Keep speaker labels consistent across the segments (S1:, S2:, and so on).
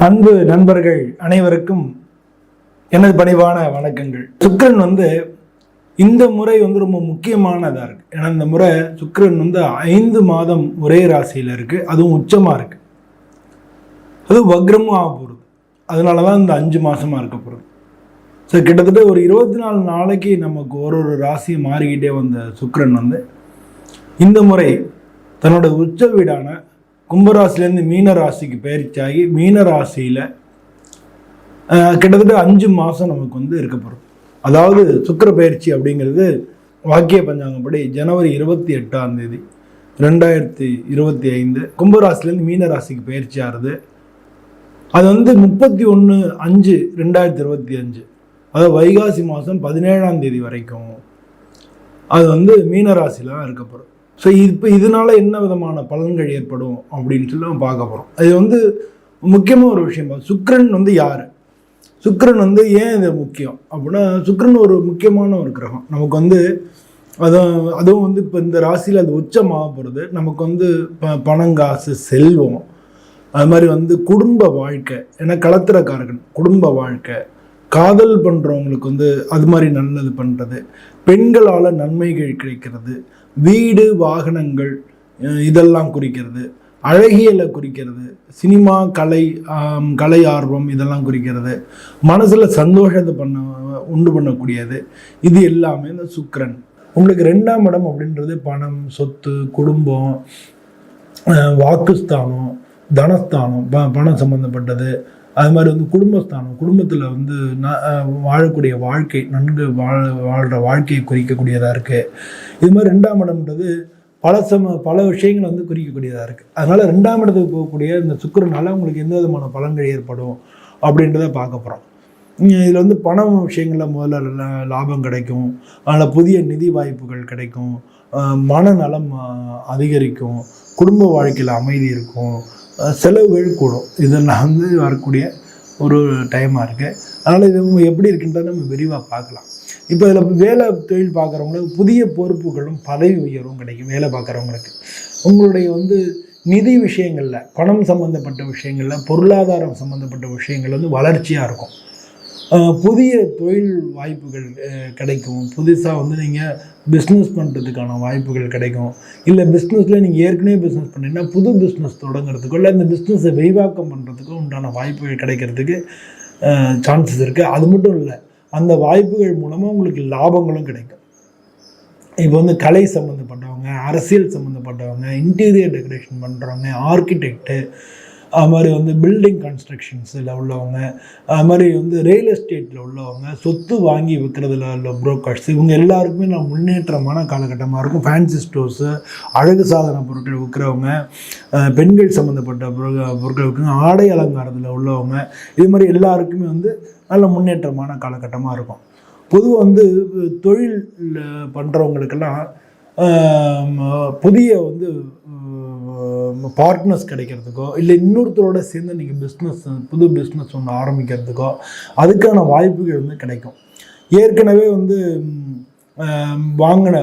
S1: அன்பு நண்பர்கள் அனைவருக்கும் எனது பணிவான வணக்கங்கள். சுக்கிரன் இந்த முறை ரொம்ப முக்கியமானதாக இருக்குது. ஏன்னா இந்த முறை சுக்கிரன் 5 மாதம் ஒரே ராசியில் இருக்குது, அதுவும் உச்சமாக இருக்குது, அதுவும் வக்ரமும் ஆக போகிறது. அதனால தான் இந்த 5 மாதமாக இருக்க போகிறது. ஸோ கிட்டத்தட்ட ஒரு 24 நாளைக்கு நமக்கு ஒரு ராசி மாறிக்கிட்டே வந்த சுக்கிரன் இந்த முறை தன்னோட உச்ச வீடான கும்பராசிலேருந்து மீன ராசிக்கு பயிற்சியாகி மீன ராசியில் கிட்டத்தட்ட 5 மாதம் நமக்கு இருக்க போகிறது. அதாவது சுக்கிர பயிற்சி அப்படிங்கிறது வாக்கிய பஞ்சாங்கப்படி ஜனவரி 28 2025 கும்பராசிலேருந்து மீன ராசிக்கு பயிற்சி ஆகுது. அது 31/5/2025, அதாவது வைகாசி மாதம் 17 வரைக்கும் அது மீனராசியில் தான் இருக்க போகிறோம். ஸோ இப்போ இதனால என்ன விதமான பலன்கள் ஏற்படும் அப்படின்னு சொல்லி நம்ம பார்க்க போகிறோம். இது முக்கியமாக ஒரு விஷயம். சுக்கிரன் யார், சுக்கிரன் ஏன் இது முக்கியம் அப்படின்னா, சுக்கிரன் ஒரு முக்கியமான ஒரு கிரகம். நமக்கு அதுவும் இப்போ இந்த ராசியில் அது உச்சமாக போகிறது. நமக்கு பணங்காசு செல்வம், அது மாதிரி குடும்ப வாழ்க்கை, ஏன்னா களத்திரக்காரகன், குடும்ப வாழ்க்கை, காதல் பண்ணுறவங்களுக்கு அது மாதிரி நல்லது பண்ணுறது, பெண்களால் நன்மைகள் கிடைக்கிறது, வீடு வாகனங்கள் இதெல்லாம் குறிக்கிறது, அழகியலை குறிக்கிறது, சினிமா கலை ஆர்வம் இதெல்லாம் குறிக்கிறது, மனசில் சந்தோஷத்தை உண்டு பண்ணக்கூடியது. இது எல்லாமே இந்த சுக்கிரன். உங்களுக்கு 2ஆம் இடம் அப்படின்றது பணம், சொத்து, குடும்பம், வாக்குஸ்தானம், தனஸ்தானம், பணம் சம்மந்தப்பட்டது. அது மாதிரி குடும்பஸ்தானம், குடும்பத்தில் வாழக்கூடிய வாழ்க்கை, நன்கு வாழ்கிற வாழ்க்கையை குறிக்கக்கூடியதாக இருக்குது. இது மாதிரி 2ஆம் இடம்ன்றது பல விஷயங்கள் குறிக்கக்கூடியதாக இருக்குது. அதனால் 2ஆம் இடத்துக்கு போகக்கூடிய இந்த சுக்கிரனால உங்களுக்கு எந்த விதமான பலன்கள் ஏற்படும் அப்படின்றத பார்க்க போகிறோம். இதில் பணம் விஷயங்களில் முதல்ல லாபம் கிடைக்கும், அதில் புதிய நிதி வாய்ப்புகள் கிடைக்கும், மனநலம் அதிகரிக்கும், குடும்ப வாழ்க்கையில் அமைதி இருக்கும், செலவுகள் கூடும். இதெல்லாம் வரக்கூடிய ஒரு டைமாக இருக்குது. அதனால் இது எப்படி இருக்குன்றதை நம்ம விரிவாக பார்க்கலாம். இப்போ இதில் வேலை தொழில் பார்க்குறவங்களுக்கு புதிய பொறுப்புகளும் பதவி உயர்வும் கிடைக்கும். வேலை பார்க்குறவங்களுக்கு உங்களுடைய நிதி விஷயங்களில், பணம் சம்மந்தப்பட்ட விஷயங்களில், பொருளாதாரம் சம்மந்தப்பட்ட விஷயங்கள் வளர்ச்சியாக இருக்கும். புதிய தொழில் வாய்ப்புகள் கிடைக்கும். புதுசாக நீங்கள் பிஸ்னஸ் பண்ணுறதுக்கான வாய்ப்புகள் கிடைக்கும். இல்லை பிஸ்னஸில் நீங்கள் ஏற்கனவே பிஸ்னஸ் பண்ணிங்கன்னா புது பிஸ்னஸ் தொடங்குறதுக்கோ இல்லை இந்த பிஸ்னஸை விரிவாக்கம் பண்ணுறதுக்கோ உண்டான வாய்ப்புகள் கிடைக்கிறதுக்கு சான்சஸ் இருக்குது. அது மட்டும் இல்லை, அந்த வாய்ப்புகள் மூலமாக உங்களுக்கு லாபங்களும் கிடைக்கும். இப்போ கலை சம்மந்தப்பட்டவங்க, அரசியல் சம்மந்தப்பட்டவங்க, இன்டீரியர் டெக்கரேஷன் பண்ணுறவங்க, ஆர்கிடெக்டு, அது மாதிரி பில்டிங் கன்ஸ்ட்ரக்ஷன்ஸில் உள்ளவங்க, அது மாதிரி ரியல் எஸ்டேட்டில் உள்ளவங்க, சொத்து வாங்கி விற்கிறதுல உள்ள புரோக்கர்ஸ், இவங்க எல்லாருக்குமே நான் முன்னேற்றமான காலகட்டமாக இருக்கும். ஃபேன்சி ஸ்டோர்ஸு, அழகு சாதன பொருட்கள் விற்கிறவங்க, பெண்கள் சம்மந்தப்பட்ட பொருட்கள் விற்கிறவங்க, ஆடை அலங்காரத்தில் உள்ளவங்க, இது மாதிரி எல்லாருக்குமே நல்ல முன்னேற்றமான காலகட்டமாக இருக்கும். பொதுவாக தொழில் பண்ணுறவங்களுக்கெல்லாம் புதிய பார்ட்னர்ஸ் கிடைக்கிறதுக்கோ இல்லை இன்னொருத்தரோட சேர்ந்து நீங்கள் புது பிஸ்னஸ் ஒன்று ஆரம்பிக்கிறதுக்கோ அதுக்கான வாய்ப்புகள் கிடைக்கும். ஏற்கனவே வாங்கின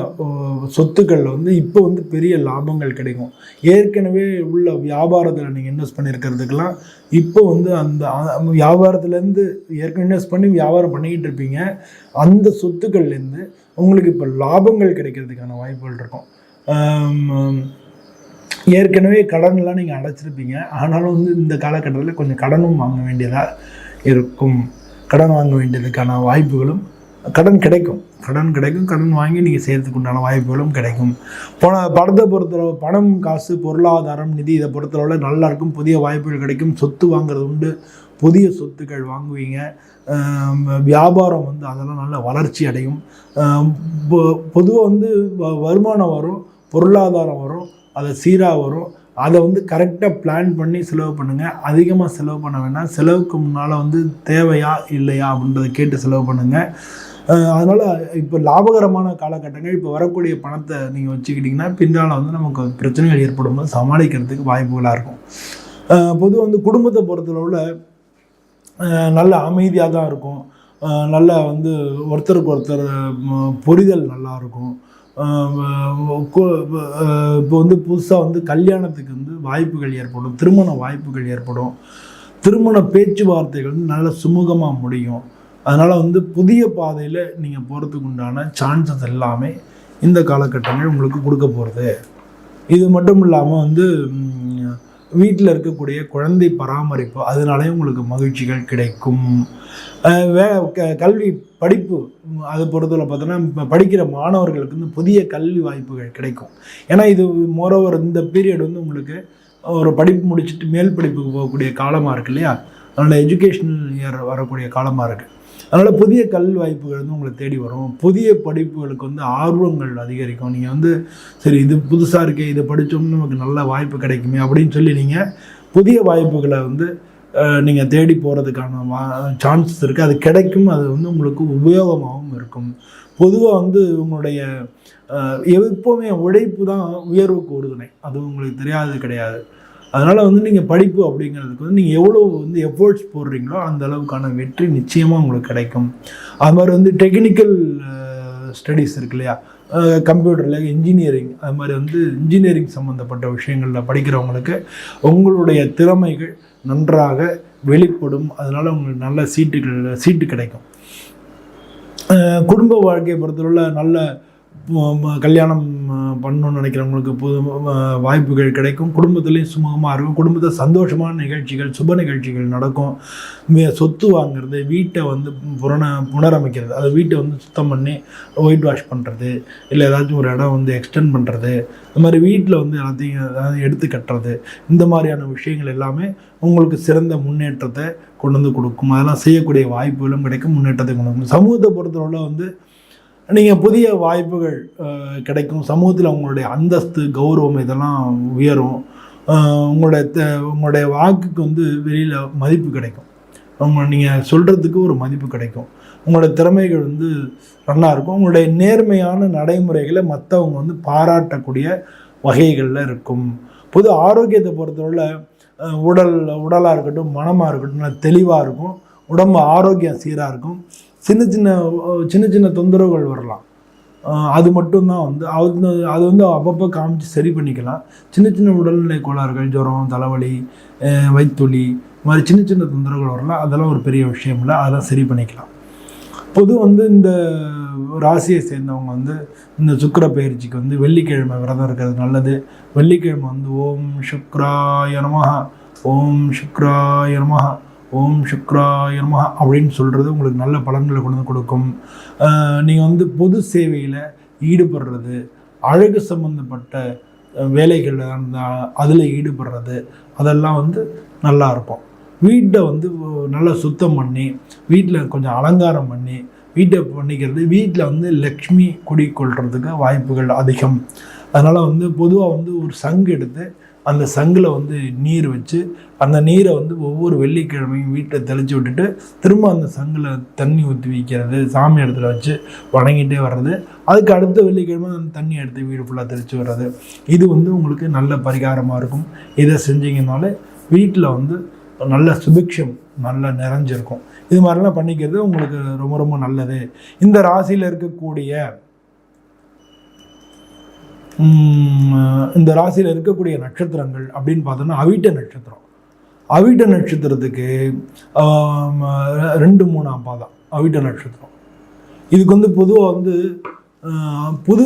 S1: சொத்துக்களில் இப்போ பெரிய லாபங்கள் கிடைக்கும். ஏற்கனவே உள்ள வியாபாரத்தில் நீங்கள் இன்வெஸ்ட் பண்ணியிருக்கிறதுக்கெல்லாம் இப்போ அந்த வியாபாரத்துலேருந்து ஏற்கனவே இன்வெஸ்ட் பண்ணி வியாபாரம் பண்ணிக்கிட்டு இருப்பீங்க. அந்த சொத்துக்கள்லேருந்து உங்களுக்கு இப்போ லாபங்கள் கிடைக்கிறதுக்கான வாய்ப்புகள் இருக்கும். ஏற்கனவே கடன்லாம் நீங்கள் அடைச்சிருப்பீங்க, ஆனாலும் இந்த காலகட்டத்தில் கொஞ்சம் கடனும் வாங்க வேண்டியதாக இருக்கும். கடன் வாங்க வேண்டியதுக்கான வாய்ப்புகளும், கடன் கிடைக்கும், கடன் வாங்கி நீங்கள் செய்கிறதுக்கு உண்டான வாய்ப்புகளும் கிடைக்கும். பணத்தை பொறுத்தளவு பணம், காசு, பொருளாதாரம், நிதி இதை பொறுத்தளவில் நல்லா இருக்கும். புதிய வாய்ப்புகள் கிடைக்கும். சொத்து வாங்குறது உண்டு, புதிய சொத்துக்கள் வாங்குவீங்க. வியாபாரம் அதெல்லாம் நல்ல வளர்ச்சி அடையும். பொதுவாக வருமானம் வரும், பொருளாதாரம் வரும், அதை சீராக வரும். அதை கரெக்டாக பிளான் பண்ணி செலவு பண்ணுங்கள். அதிகமாக செலவு பண்ண வேண்டாம். செலவுக்கு முன்னால் தேவையா இல்லையா அப்படின்றத கேட்டு செலவு பண்ணுங்கள். அதனால் இப்போ லாபகரமான காலகட்டங்கள். இப்போ வரக்கூடிய பணத்தை நீங்கள் வச்சுக்கிட்டிங்கன்னா பின்னால் நமக்கு பிரச்சனைகள் ஏற்படும் போது சமாளிக்கிறதுக்கு வாய்ப்புகளாக இருக்கும். பொதுவாக குடும்பத்தை பொறுத்தளவில் நல்ல அமைதியாக தான் இருக்கும். நல்ல ஒருத்தருக்கு ஒருத்தர் புரிதல் நல்லாயிருக்கும். இப்போ புதுசாக கல்யாணத்துக்கு வாய்ப்புகள் ஏற்படும், திருமண வாய்ப்புகள் ஏற்படும். திருமண பேச்சுவார்த்தைகள் நல்ல சுமூகமாக முடியும். அதனால் வந்து புதிய பாதையில் நீங்கள் போகிறதுக்கு உண்டான சான்சஸ் எல்லாமே இந்த காலகட்டங்கள் உங்களுக்கு கொடுக்க போகிறது. இது மட்டும் இல்லாமல் வந்து வீட்டில் இருக்கக்கூடிய குழந்தை பராமரிப்பு, அதனாலேயும் உங்களுக்கு மகிழ்ச்சிகள் கிடைக்கும். கல்வி படிப்பு அதை பொறுத்தவரை பார்த்தோன்னா இப்போ படிக்கிற மாணவர்களுக்கு வந்து புதிய கல்வி வாய்ப்புகள் கிடைக்கும். ஏன்னா இது மோரோவர் இந்த பீரியட் வந்து உங்களுக்கு ஒரு படிப்பு முடிச்சுட்டு மேல் படிப்புக்கு போகக்கூடிய காலமாக இருக்குது இல்லையா, அதனால் எஜுகேஷனல் இயர் வரக்கூடிய காலமாக இருக்குது. அதனால் புதிய கல்வி வாய்ப்புகள் வந்து உங்களை தேடி வரும். புதிய படிப்புகளுக்கு வந்து ஆர்வங்கள் அதிகரிக்கும். நீங்கள் வந்து சரி இது புதுசாக இருக்கே, இதை படித்தோம்னு நமக்கு நல்ல வாய்ப்பு கிடைக்குமே அப்படின்னு சொல்லி நீங்கள் புதிய வாய்ப்புகளை வந்து நீங்கள் தேடி போகிறதுக்கான சான்சஸ் இருக்குது. அது கிடைக்கும். அது வந்து உங்களுக்கு உபயோகமாகவும் இருக்கும். பொதுவாக வந்து உங்களுடைய எப்போவுமே உழைப்பு தான் உயர்வுக்கு உறுதுணை. அது உங்களுக்கு தெரியாதது கிடையாது. அதனால் வந்து நீங்கள் படிப்பு அப்படிங்கிறதுக்கு வந்து நீங்கள் எவ்வளோ வந்து எஃபோர்ட்ஸ் போடுறீங்களோ அந்த அளவுக்கான வெற்றி நிச்சயமாக உங்களுக்கு கிடைக்கும். அது மாதிரி வந்து டெக்னிக்கல் ஸ்டடீஸ் இருக்கு இல்லையா, கம்ப்யூட்டரில் இன்ஜினியரிங், அது மாதிரி வந்து இன்ஜினியரிங் சம்மந்தப்பட்ட விஷயங்களில் படிக்கிறவங்களுக்கு உங்களுடைய திறமைகள் நன்றாக வெளிப்படும். அதனால் உங்களுக்கு நல்ல சீட்டு கிடைக்கும். குடும்ப வாழ்க்கையை பொறுத்தவரை நல்ல கல்யாணம் பண்ணணும்னு நினைக்கிறவங்களுக்கு புது வாய்ப்புகள் கிடைக்கும். குடும்பத்துலேயும் சுமூகமாக இருக்கும். குடும்பத்தை சந்தோஷமான நிகழ்ச்சிகள், சுப நிகழ்ச்சிகள் நடக்கும். சொத்து வாங்கிறது, வீட்டை வந்து புனரமைக்கிறது, அது வீட்டை வந்து சுத்தம் பண்ணி ஒயிட் வாஷ் பண்ணுறது, இல்லை ஏதாச்சும் ஒரு இடம் வந்து எக்ஸ்டெண்ட் பண்ணுறது, இந்த மாதிரி வீட்டில் வந்து எல்லாத்தையும் ஏதாவது எடுத்து கட்டுறது, இந்த மாதிரியான விஷயங்கள் எல்லாமே உங்களுக்கு சிறந்த முன்னேற்றத்தை கொண்டு வந்து கொடுக்கும். அதெல்லாம் செய்யக்கூடிய வாய்ப்புகளும் கிடைக்கும், முன்னேற்றத்தை கொண்டு வந்து. சமூகத்தை பொறுத்தவரை வந்து நீங்கள் புதிய வாய்ப்புகள் கிடைக்கும். சமூகத்தில் உங்களுடைய அந்தஸ்து, கௌரவம் இதெல்லாம் உயரும். உங்களுடைய வாக்குக்கு வந்து வெளியில் மதிப்பு கிடைக்கும். நீங்கள் சொல்கிறதுக்கு ஒரு மதிப்பு கிடைக்கும். உங்களோட திறமைகள் வந்து நல்லா இருக்கும். உங்களுடைய நேர்மையான நடைமுறைகளை மற்றவங்க வந்து பாராட்டக்கூடிய வகைகளில் இருக்கும். பொது ஆரோக்கியத்தை பொறுத்தவரை உடலாக இருக்கட்டும், மனமாக இருக்கட்டும், நல்லா தெளிவாக இருக்கும். உடம்பு ஆரோக்கியம் சீராக இருக்கும். சின்ன சின்ன தொந்தரவுகள் வரலாம். அது மட்டும்தான் வந்து அது வந்து அப்பப்போ காமிச்சு சரி பண்ணிக்கலாம். சின்ன சின்ன உடல்நிலை கோளாறுகள், ஜுரம், தலைவலி, வயிற்றுவலி, இது மாதிரி சின்ன சின்ன தொந்தரவுகள் வரலாம். அதெல்லாம் ஒரு பெரிய விஷயம் இல்லை, அதெல்லாம் சரி பண்ணிக்கலாம். பொது வந்து இந்த ராசியை சேர்ந்தவங்க வந்து இந்த சுக்கிர பயிற்சிக்கு வந்து வெள்ளிக்கிழமை விரதம் இருக்கிறது நல்லது. வெள்ளிக்கிழமை வந்து ஓம் சுக்ராய நமஹ, ஓம் சுக்ராய நமஹ, ஓம் சுக்ராய நமஹ அப்படின்னு சொல்கிறது உங்களுக்கு நல்ல பலன்களை கொண்டு வந்து கொடுக்கும். நீங்கள் வந்து பொது சேவையில் ஈடுபடுறது, அழகு சம்பந்தப்பட்ட வேலைகளில் அதில் ஈடுபடுறது, அதெல்லாம் வந்து நல்லாயிருக்கும். வீட்டை வந்து நல்லா சுத்தம் பண்ணி, வீட்டில் கொஞ்சம் அலங்காரம் பண்ணி வீட்டை பண்ணிக்கிறது வீட்டில் வந்து லக்ஷ்மி குடிக்கொள்கிறதுக்கு வாய்ப்புகள் அதிகம். அதனால் வந்து பொதுவாக வந்து ஒரு சங்கு எடுத்து அந்த சங்கில் வந்து நீர் வச்சு அந்த நீரை வந்து ஒவ்வொரு வெள்ளிக்கிழமையும் வீட்டில் தெளித்து விட்டுட்டு திரும்ப அந்த சங்கில் தண்ணி ஊற்றி வைக்கிறது, சாமி இடத்துல வச்சு வணங்கிட்டே வர்றது. அதுக்கு அடுத்த வெள்ளிக்கிழமை அந்த தண்ணி எடுத்து வீடு ஃபுல்லாக தெளித்து வர்றது, இது வந்து உங்களுக்கு நல்ல பரிகாரமாக இருக்கும். இதை செஞ்சீங்கனாலே வீட்டில் வந்து நல்ல சுபிக்ஷம் நல்லா நிறைஞ்சிருக்கும். இது மாதிரிலாம் பண்ணிக்கிறது உங்களுக்கு ரொம்ப ரொம்ப நல்லது. இந்த ராசியில் இருக்கக்கூடிய நட்சத்திரங்கள் அப்படின்னு பார்த்தோன்னா அவிட்ட நட்சத்திரம். அவிட்ட நட்சத்திரத்துக்கு 2-3 பாதம் அவிட்ட நட்சத்திரம். இதுக்கு வந்து பொதுவாக வந்து புது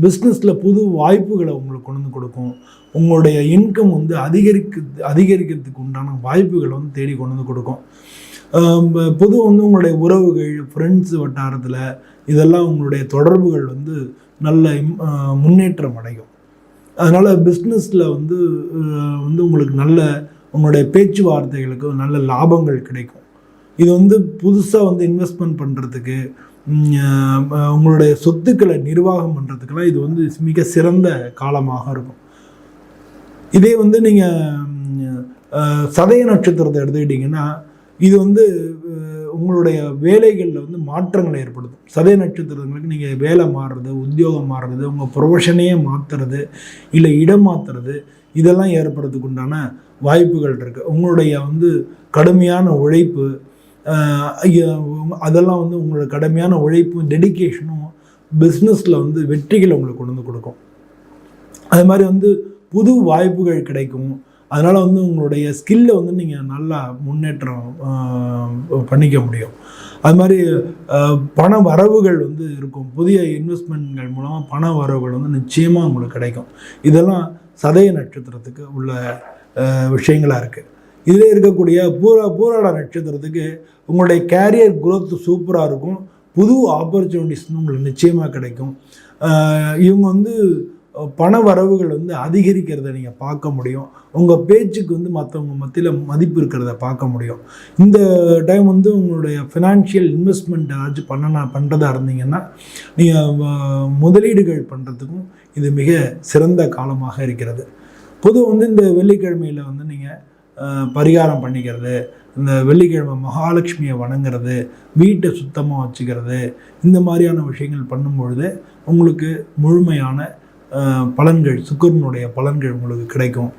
S1: பிஸ்னஸில் புது வாய்ப்புகளை உங்களுக்கு கொண்டு வந்து கொடுக்கும். உங்களுடைய இன்கம் வந்து அதிகரிக்கிறதுக்கு உண்டான வாய்ப்புகளை வந்து தேடி கொண்டு வந்து கொடுக்கும். பொதுவாக வந்து உங்களுடைய உறவுகள், ஃப்ரெண்ட்ஸ் வட்டாரத்தில் இதெல்லாம் உங்களுடைய தொடர்புகள் வந்து நல்ல முன்னேற்றம் அடையும். அதனால் பிஸ்னஸில் வந்து உங்களுக்கு நல்ல உங்களுடைய பேச்சுவார்த்தைகளுக்கு நல்ல லாபங்கள் கிடைக்கும். இது வந்து புதுசாக வந்து இன்வெஸ்ட்மெண்ட் பண்ணுறதுக்கு, உங்களுடைய சொத்துக்களை நிர்வாகம் பண்ணுறதுக்கெல்லாம் இது வந்து மிக சிறந்த காலமாக இருக்கும். இதே வந்து நீங்கள் சதய நட்சத்திரத்தை எடுத்துக்கிட்டிங்கன்னா இது வந்து உங்களுடைய வேலைகளில் வந்து மாற்றங்களை ஏற்படுத்தும். சதய நட்சத்திரங்களுக்கு நீங்கள் வேலை மாறுறது, உத்தியோகம் மாறுறது, உங்கள் ப்ரொஃபஷனையே மாற்றுறது, இல்லை இடம் மாற்றுறது, இதெல்லாம் ஏற்படுறதுக்கு உண்டான வாய்ப்புகள் இருக்குது. உங்களுடைய வந்து கடுமையான உழைப்பு, அதெல்லாம் வந்து உங்களோட கடுமையான உழைப்பும் டெடிக்கேஷனும் பிஸ்னஸில் வந்து வெற்றிகளை உங்களுக்கு கொண்டு வந்து கொடுக்கும். அது மாதிரி வந்து புது வாய்ப்புகள் கிடைக்கும். அதனால் வந்து உங்களுடைய ஸ்கில்லை வந்து நீங்கள் நல்லா முன்னேற்றம் பண்ணிக்க முடியும். அது மாதிரி பண வரவுகள் வந்து இருக்கும். புதிய இன்வெஸ்ட்மெண்ட்கள் மூலமாக பண வரவுகள் வந்து நிச்சயமாக உங்களுக்கு கிடைக்கும். இதெல்லாம் சதய நட்சத்திரத்துக்கு உள்ள விஷயங்களாக இருக்குது. இதில் இருக்கக்கூடிய பூராட நட்சத்திரத்துக்கு உங்களுடைய கேரியர் growth சூப்பராக இருக்கும். புது ஆப்பர்ச்சுனிட்டிஸ்னு உங்களுக்கு நிச்சயமாக கிடைக்கும். இவங்க வந்து பண வரவுகள் வந்து அதிகரிக்கிறத நீங்கள் பார்க்க முடியும். உங்கள் பேச்சுக்கு வந்து மற்றவங்க மத்தியில் மதிப்பு இருக்கிறத பார்க்க முடியும். இந்த டைம் வந்து உங்களுடைய ஃபினான்ஷியல் இன்வெஸ்ட்மெண்ட் ஏதாச்சும் பண்ணுறதா இருந்தீங்கன்னா நீங்கள் முதலீடுகள் பண்ணுறதுக்கும் இது மிக சிறந்த காலமாக இருக்கிறது. பொதுவாக வந்து இந்த வெள்ளிக்கிழமையில் வந்து நீங்கள் பரிகாரம் பண்ணிக்கிறது, இந்த வெள்ளிக்கிழமை மகாலட்சுமியை வணங்குறது, வீட்டை சுத்தமாக வச்சுக்கிறது, இந்த மாதிரியான விஷயங்கள் பண்ணும்பொழுது உங்களுக்கு முழுமையான பலன்கள், சுக்கிரனுடைய பலன்கள் உங்களுக்கு கிடைக்கும்.